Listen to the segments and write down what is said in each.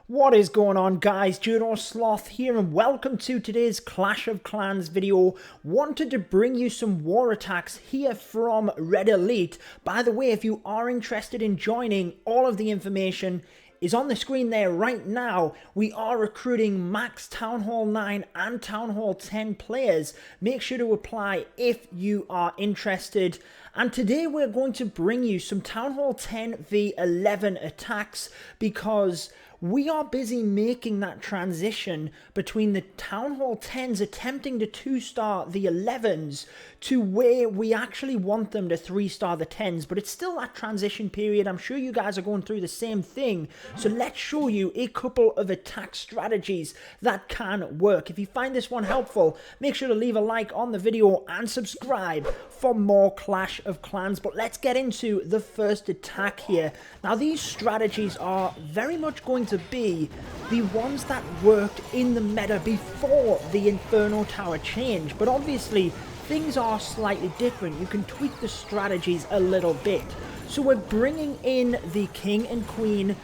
What is going on, guys? Judo, Sloth here, and welcome to today's Clash of Clans video. Wanted to bring you some war attacks here from Red Elite. By the way, if you are interested in joining, all of the information is on the screen there right now. We are recruiting max Town Hall 9 and Town Hall 10 players. Make sure to apply if you are interested. And today we're going to bring you some Town Hall 10 v 11 attacks because we are busy making that transition between the Town Hall 10s attempting to 2-star the 11s to where we actually want them to 3-star the 10s, but it's still that transition period. I'm sure you guys are going through the same thing, so let's show you a couple of attack strategies that can work. If you find this one helpful, make sure to leave a like on the video and subscribe for more Clash of Clans. But let's get into the first attack here. Now, these strategies are very much going to be the ones that worked in the meta before the Inferno Tower change, but obviously things are slightly different. You can tweak the strategies a little bit. So we're bringing in the King and Queen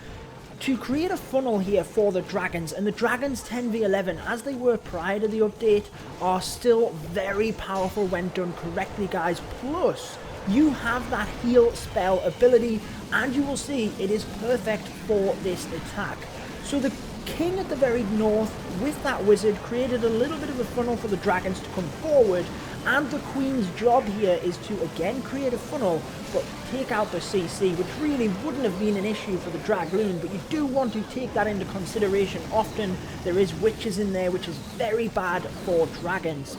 to create a funnel here for the dragons, and the dragons 10 v 11 as they were prior to the update are still very powerful when done correctly, guys. Plus you have that heal spell ability, and you will see it is perfect for this attack. So the king at the very north with that wizard created a little bit of a funnel for the dragons to come forward, and the queen's job here is to again create a funnel but take out the CC, which really wouldn't have been an issue for the dragoon, but you do want to take that into consideration. Often there is witches in there, which is very bad for dragons.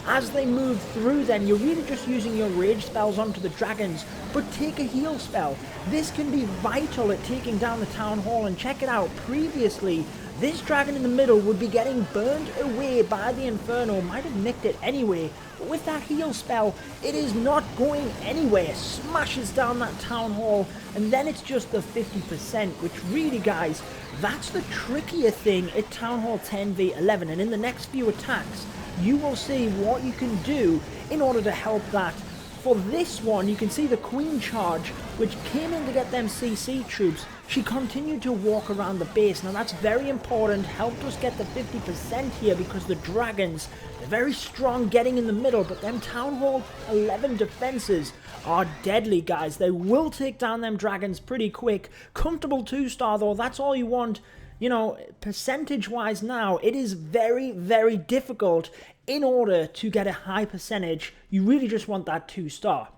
As they move through, then you're really just using your rage spells onto the dragons, but take a heal spell. This can be vital at taking down the town hall, and check it out. Previously, this dragon in the middle would be getting burned away by the Inferno, might have nicked it anyway, but with that heal spell, it is not going anywhere. Smashes down that town hall, and then it's just the 50%, which really, guys, that's the trickier thing at Town Hall 10 v 11, and in the next few attacks, you will see what you can do in order to help that. For this one, you can see the Queen charge, which came in to get them CC troops. She continued to walk around the base. Now that's very important, helped us get the 50% here, because the dragons, they're very strong getting in the middle, but them Town Hall 11 defenses are deadly, guys. They will take down them dragons pretty quick. Comfortable 2-star though, that's all you want. You know, percentage-wise now, it is very, very difficult. In order to get a high percentage, you really just want that 2-star.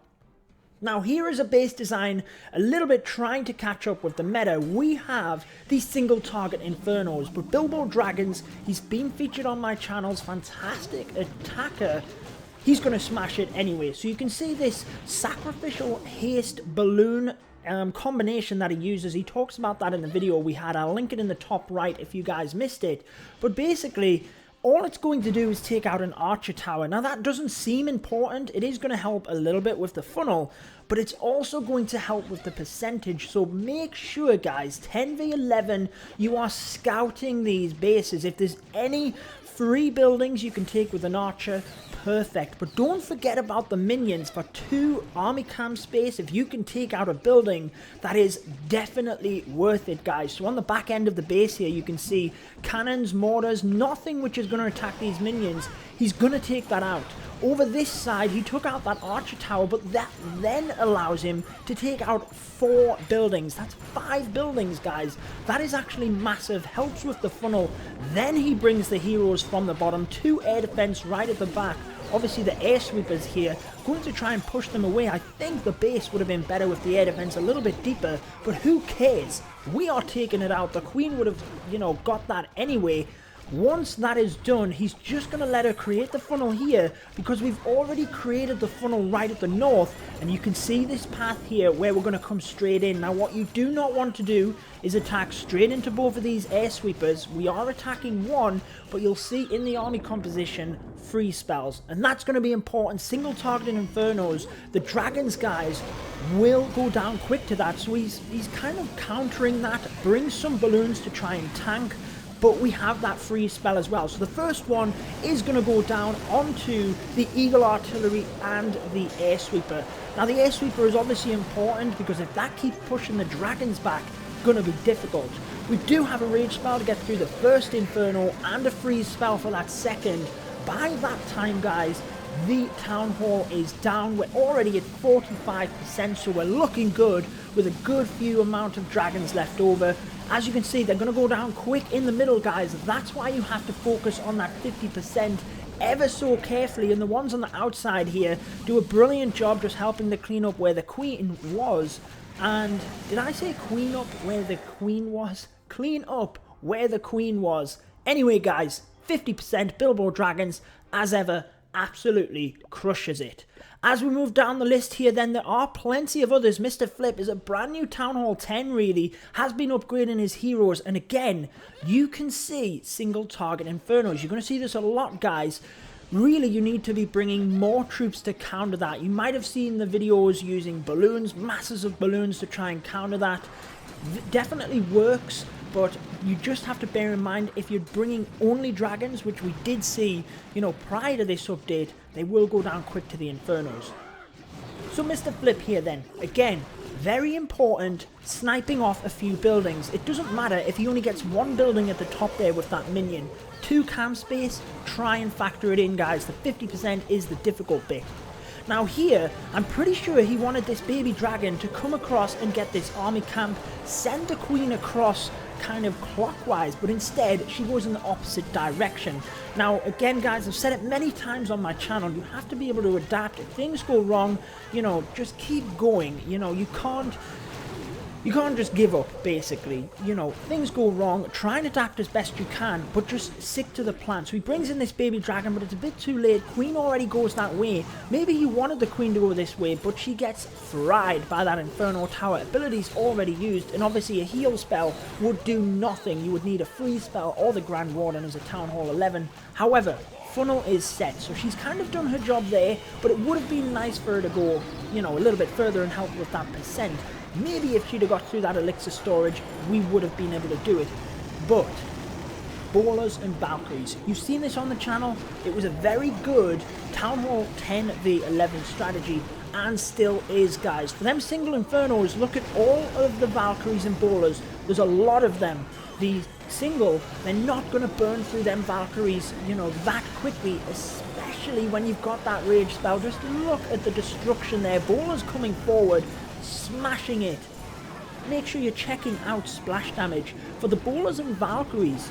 Now, here is a base design a little bit trying to catch up with the meta. We have these single target Infernos, but Bilbo Dragons, he's been featured on my channel's fantastic attacker. He's going to smash it anyway. So you can see this sacrificial haste balloon combination that he uses. He talks about that in the video we had. I'll link it in the top right if you guys missed it. But basically, all it's going to do is take out an archer tower. Now that doesn't seem important. It is going to help a little bit with the funnel, but it's also going to help with the percentage. So make sure, guys, 10 v 11, you are scouting these bases. If there's any free buildings you can take with an archer, perfect. But don't forget about the minions. For 2 army camp space, if you can take out a building, that is definitely worth it, guys. So on the back end of the base here, you can see cannons, mortars, nothing which is going to attack these minions. He's going to take that out. Over this side, he took out that archer tower, but that then allows him to take out 4 buildings. That's 5 buildings, guys. That is actually massive. Helps with the funnel. Then he brings the heroes from the bottom. 2 air defense right at the back. Obviously, the air sweepers here, going to try and push them away. I think the base would have been better with the air defense a little bit deeper, but who cares? We are taking it out. The Queen would have, you know, got that anyway. Once that is done, he's just going to let her create the funnel here, because we've already created the funnel right at the north, and you can see this path here where we're going to come straight in. Now what you do not want to do is attack straight into both of these air sweepers. We are attacking one, but you'll see in the army composition, free spells, and that's going to be important. Single targeted Infernos, the dragons, guys, will go down quick to that, so he's kind of countering that, brings some balloons to try and tank, but we have that free spell as well. So the first one is going to go down onto the Eagle Artillery and the Air Sweeper. Now the Air Sweeper is obviously important, because if that keeps pushing the dragons back, going to be difficult. We do have a rage spell to get through the first Inferno and a freeze spell for that second. By that time, guys, the Town Hall is down. We're already at 45%, so we're looking good with a good few amount of dragons left over. As you can see, they're going to go down quick in the middle, guys. That's why you have to focus on that 50% ever so carefully, and the ones on the outside here do a brilliant job just helping to clean up where the queen was. And did I say clean up where the queen was? Clean up where the queen was. Anyway, guys, 50% Billboard Dragons, as ever, absolutely crushes it. As we move down the list here, then there are plenty of others. MrFlip is a brand new Town Hall 10, really, has been upgrading his heroes, and again, you can see single target Infernos. You're going to see this a lot, guys. Really, you need to be bringing more troops to counter that. You might have seen the videos using balloons, masses of balloons to try and counter that. Definitely works, but you just have to bear in mind, if you're bringing only dragons, which we did see, you know, prior to this update, they will go down quick to the Infernos. So MrFlip here then, again, very important, sniping off a few buildings. It doesn't matter if he only gets one building at the top there with that minion. 2 camp space, try and factor it in, guys. The 50% is the difficult bit. Now here, I'm pretty sure he wanted this baby dragon to come across and get this army camp, send the queen across kind of clockwise, but instead she goes in the opposite direction. Now again, guys, I've said it many times on my channel, you have to be able to adapt. If things go wrong, you know, just keep going. You know, you can't just give up, basically. You know, things go wrong, try and adapt as best you can, but just stick to the plan. So he brings in this baby dragon, but it's a bit too late. Queen already goes that way. Maybe he wanted the queen to go this way, but she gets fried by that Inferno Tower. Abilities already used, and obviously a heal spell would do nothing. You would need a freeze spell or the Grand Warden as a Town Hall 11. However, funnel is set, so she's kind of done her job there, but it would have been nice for her to go, you know, a little bit further and help with that percent. Maybe if she'd have got through that elixir storage, we would have been able to do it. But Ballers and Valkyries, you've seen this on the channel. It was a very good Town Hall 10 v 11 strategy, and still is, guys. For them single Infernos, look at all of the Valkyries and Ballers. There's a lot of them. The single, they're not going to burn through them Valkyries, you know, that quickly, especially when you've got that rage spell. Just look at the destruction there. Ballers coming forward, smashing it. Make sure you're checking out splash damage. For the Ballers and Valkyries,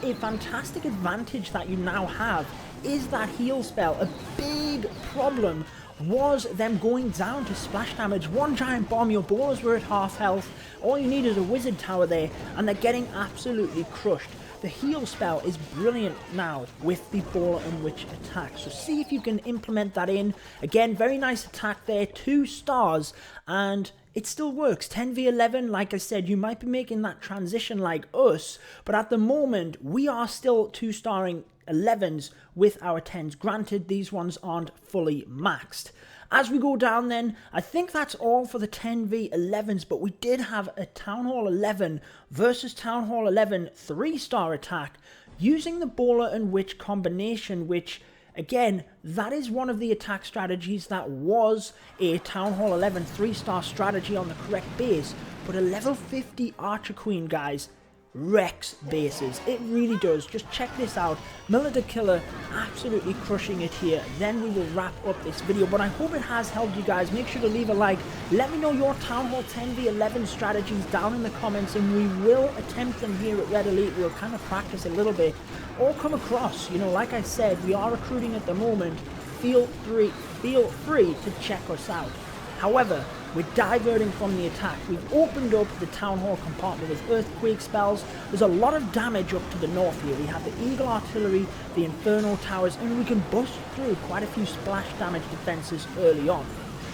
a fantastic advantage that you now have is that heal spell. A big problem was them going down to splash damage. One giant bomb, your Ballers were at half health. All you need is a wizard tower there, and they're getting absolutely crushed. The heal spell is brilliant now with the Baller and Witch attack. So see if you can implement that in. Again, very nice attack there, 2 stars, and it still works. 10 v 11, like I said, you might be making that transition like us, but at the moment, we are still 2-starring 11s with our 10s. Granted, these ones aren't fully maxed. As we go down then, I think that's all for the 10 v 11s, but we did have a Town Hall 11 versus Town Hall 11 3-star attack using the Baller and Witch combination, which, again, that is one of the attack strategies that was a Town Hall 11 3-star strategy on the correct base, but a level 50 Archer Queen, guys, wrecks bases. It really does. Just check this out. Military Killer absolutely crushing it here. Then we will wrap up this video, but I hope it has helped you guys. Make sure to leave a like. Let me know your Town Hall 10 v 11 strategies down in the comments, and we will attempt them here at Red Elite. We'll kind of practice a little bit or come across, you know, like I said, we are recruiting at the moment. Feel free to check us out. However, we're diverting from the attack. We've opened up the Town Hall compartment with earthquake spells. There's a lot of damage up to the north here. We have the Eagle Artillery, the Inferno Towers, and we can bust through quite a few splash damage defenses early on.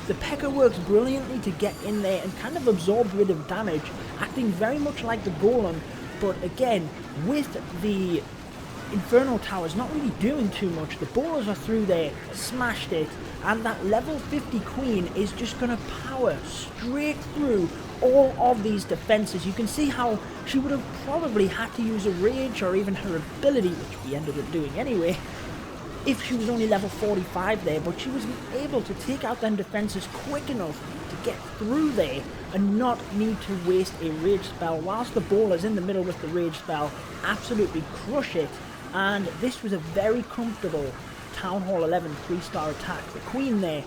The P.E.K.K.A works brilliantly to get in there and kind of absorb rid of damage, acting very much like the Golem, but again, with the Inferno Towers not really doing too much. The Ballers are through there, smashed it, and that level 50 Queen is just going to power straight through all of these defenses. You can see how she would have probably had to use a rage or even her ability, which we ended up doing anyway, if she was only level 45 there, but she was able to take out them defenses quick enough to get through there and not need to waste a rage spell whilst the bowler's in the middle with the rage spell. Absolutely crush it. And this was a very comfortable Town Hall 11 3-star attack. The Queen there,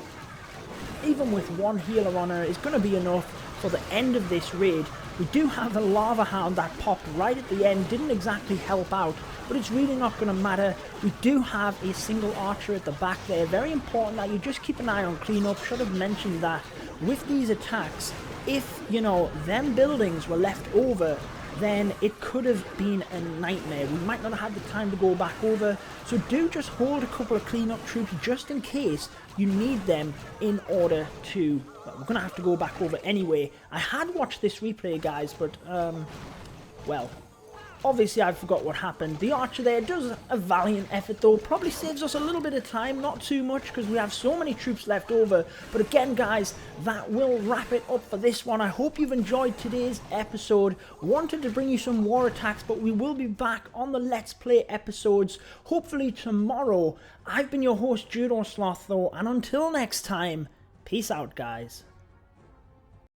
even with one healer on her, is going to be enough for the end of this raid. We do have the Lava Hound that popped right at the end, didn't exactly help out, but it's really not going to matter. We do have a single archer at the back there. Very important that you just keep an eye on cleanup. Should have mentioned that with these attacks, if, you know, them buildings were left over, then it could have been a nightmare. We might not have had the time to go back over, so do just hold a couple of cleanup troops just in case you need them in order to... Well, we're going to have to go back over anyway. I had watched this replay, guys, but, well, obviously I forgot what happened. The archer there does a valiant effort though, probably saves us a little bit of time, not too much because we have so many troops left over. But again guys, that will wrap it up for this one. I hope you've enjoyed today's episode. Wanted to bring you some war attacks, but we will be back on the Let's Play episodes hopefully tomorrow. I've been your host Judo Sloth though, and until next time, peace out guys.